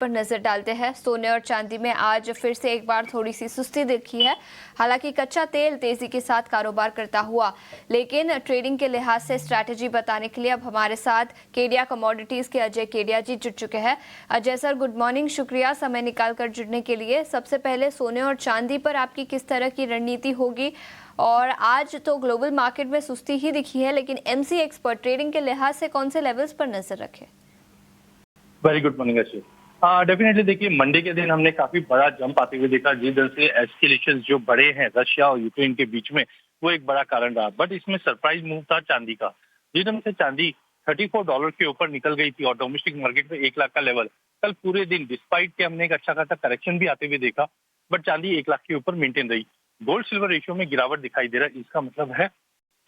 पर नजर डालते हैं। सोने और चांदी में आज फिर से एक बार थोड़ी सी सुस्ती दिखी है। हालांकि कच्चा तेल तेजी के साथ कारोबार करता हुआ, लेकिन ट्रेडिंग के लिहाज से स्ट्रैटेजी बताने के लिए अब हमारे साथ केडिया कमोडिटीज के अजय केडिया जी जुड़ चुके हैं। अजय सर, गुड मॉर्निंग, शुक्रिया समय निकालकर जुड़ने के लिए। सबसे पहले सोने और चांदी पर आपकी किस तरह की रणनीति होगी? और आज तो ग्लोबल मार्केट में सुस्ती ही दिखी है, लेकिन एमसीएक्स पर ट्रेडिंग के लिहाज से कौन से लेवल्स पर नजर रखें? Very good morning Ashok. हाँ, डेफिनेटली देखिए, मंडे के दिन हमने काफी बड़ा जंप आते हुए देखा। जिस तरह से एस्केलेशन जो बड़े हैं रशिया और यूक्रेन के बीच में, वो एक बड़ा कारण रहा। बट इसमें सरप्राइज मूव था चांदी का। जिस तरह से चांदी $34 के ऊपर निकल गई थी और डोमेस्टिक मार्केट में 1 लाख का लेवल कल पूरे दिन, डिस्पाइट के हमने एक अच्छा खासा करेक्शन भी आते हुए देखा, बट चांदी 1 लाख के ऊपर मेंटेन रही। गोल्ड सिल्वर रेशियो में गिरावट दिखाई दे रहा है। इसका मतलब है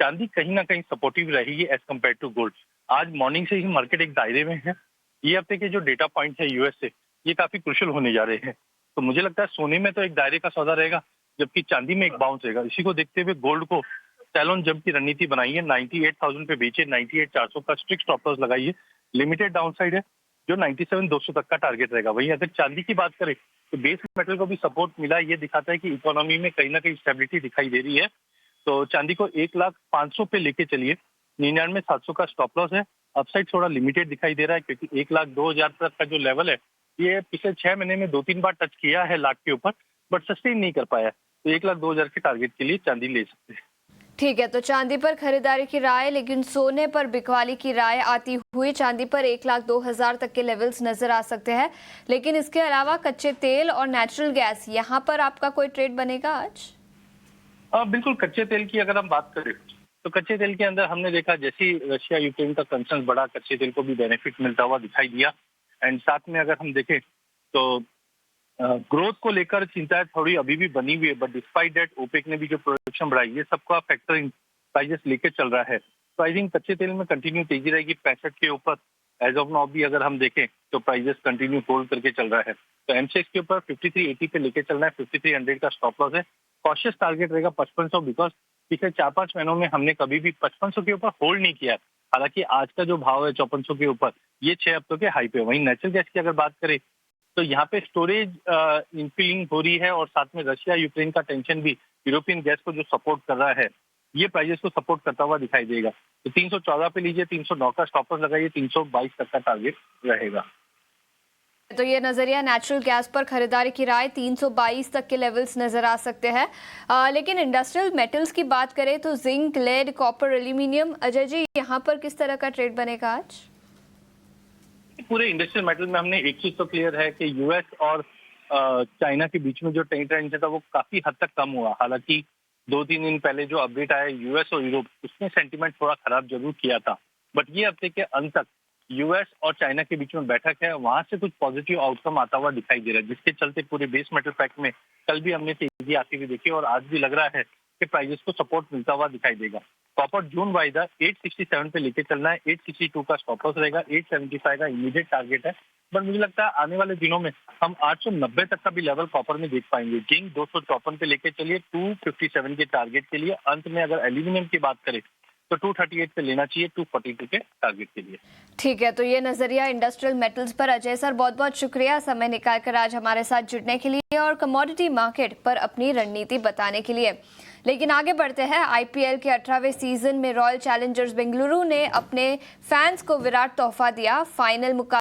चांदी कहीं ना कहीं सपोर्टिव रहेगी एज कम्पेयर टू गोल्ड। आज मॉर्निंग से ही मार्केट एक दायरे में है। ये हफ्ते के जो डेटा पॉइंट है यूएस से, ये काफी क्रुशियल होने जा रहे हैं। तो मुझे लगता है सोने में तो एक दायरे का सौदा रहेगा, जबकि चांदी में एक बाउंस रहेगा। इसी को देखते हुए गोल्ड को सैलोन जंप की रणनीति बनाई है। 98,000 पे बेचे, 98,400 का स्ट्रिक्ट स्टॉप लॉस लगाइए। लिमिटेड डाउनसाइड है जो 97,200 तक का टारगेट रहेगा। वहीं अगर चांदी की बात करें तो बेस मेटल को भी सपोर्ट मिला। ये दिखाता है कि इकोनॉमी में कहीं ना कहीं स्टेबिलिटी दिखाई दे रही है। तो चांदी को 1,05,000 पे लेके चलिए। 99,700 का स्टॉप लॉस है। अपसाइड थोड़ा लिमिटेड दिखाई दे रहा है, क्योंकि 1,02,000 तक का जो लेवल है, ये पिछले 6 महीने में 2-3 बार टच किया है लाख के ऊपर, बट सस्टेन नहीं कर पाया। तो 1,02,000 के टारगेट के लिए चांदी ले सकते हैं। ठीक है, तो चांदी पर खरीदारी की राय, लेकिन सोने पर बिकवाली की राय आती हुई। चांदी पर 1,02,000 तक के लेवल्स नजर आ सकते हैं, लेकिन इसके अलावा कच्चे तेल और नेचुरल गैस, यहाँ पर आपका कोई ट्रेड बनेगा आज? बिल्कुल, कच्चे तेल की अगर हम बात करें तो कच्चे तेल के अंदर हमने देखा, जैसे ही रशिया यूक्रेन का कंसर्न बढ़ा, कच्चे तेल को भी बेनिफिट मिलता हुआ दिखाई दिया। एंड साथ में अगर हम देखें तो ग्रोथ को लेकर चिंताएं थोड़ी अभी भी बनी हुई है, बट डिस्पाइट दैट ओपेक ने भी जो प्रोडक्शन बढ़ाई, ये सबका फैक्टर इन प्राइजेस लेके चल रहा है। तो आई थिंक कच्चे तेल में कंटिन्यू तेजी रहेगी 65 के ऊपर। एज ऑफ नाउ भी अगर हम देखें तो प्राइजेस कंटिन्यू होल्ड करके चल रहा है। तो एमसीएक्स के ऊपर 5380 पे लेके चलना है। 5300 का स्टॉप लॉस है। कॉशियस टारगेट रहेगा 5500, बिकॉज पिछले 4-5 महीनों में हमने कभी भी 5500 के ऊपर होल्ड नहीं किया। हालांकि आज का जो भाव है 5400 के ऊपर, ये 6 हफ्तों के हाई पे। वहीं नेचुरल गैस की अगर बात करें तो यहाँ पे स्टोरेज इनफिलिंग हो रही है, और साथ में रशिया यूक्रेन का टेंशन भी यूरोपियन गैस को जो सपोर्ट कर रहा है, ये प्राइजेस को सपोर्ट करता हुआ दिखाई देगा। तो 314 पे लीजिए, 309 का स्टॉप लॉस लगाइए, 322 तक का टारगेट रहेगा। तो ये नजरिया नेचुरल गैस पर खरीदारी की राय 322 तक के लेवल्स नजर आ सकते हैं। लेकिन इंडस्ट्रियल मेटल्स की बात करें तो zinc, lead, copper, aluminium, Ajay ji, यहाँ पर किस तरह का ट्रेड बनेगा आज? पूरे इंडस्ट्रियल मेटल में हमने एक चीज तो क्लियर है कि यूएस और चाइना के बीच में जो ट्रेंड था वो काफी हद तक कम हुआ। हालांकि 2-3 दिन पहले जो अपडेट आया यूएस और यूरोप, उसने सेंटीमेंट थोड़ा खराब जरूर किया था। बट ये हफ्ते के अंत तक यूएस और चाइना के बीच में बैठक है, वहां से कुछ पॉजिटिव आउटकम आता हुआ दिखाई दे रहा है, जिसके चलते पूरे बेस मेटल पैक में कल भी हमने तेजी आती हुई देखी, और आज भी लग रहा है कि प्राइजेस को सपोर्ट मिलता हुआ दिखाई देगा। कॉपर जून वाइदा 867 पे लेके चलना है। 862 का स्टॉप लॉस रहेगा। 875 का इमीडिएट टारगेट है। बट मुझे लगता है आने वाले दिनों में हम 890 तक का भी लेवल कॉपर में देख पाएंगे। जिंक 254 पे लेके चलिए 257 के टारगेट के लिए। अंत में अगर एल्यूमिनियम की बात करें तो 238 पे लेना चाहिए 242 के टारगेट के लिए। ठीक है, तो ये नजरिया इंडस्ट्रियल मेटल्स पर। अजय सर, बहुत बहुत शुक्रिया समय निकालकर आज हमारे साथ जुड़ने के लिए और कमोडिटी मार्केट पर अपनी रणनीति बताने के लिए। लेकिन आगे बढ़ते हैं। आईपीएल के 18वें सीजन में रॉयल चैलेंजर्स बेंगलुरु ने अपने फैंस को विराट तोहफा दिया। फाइनल मुकाबला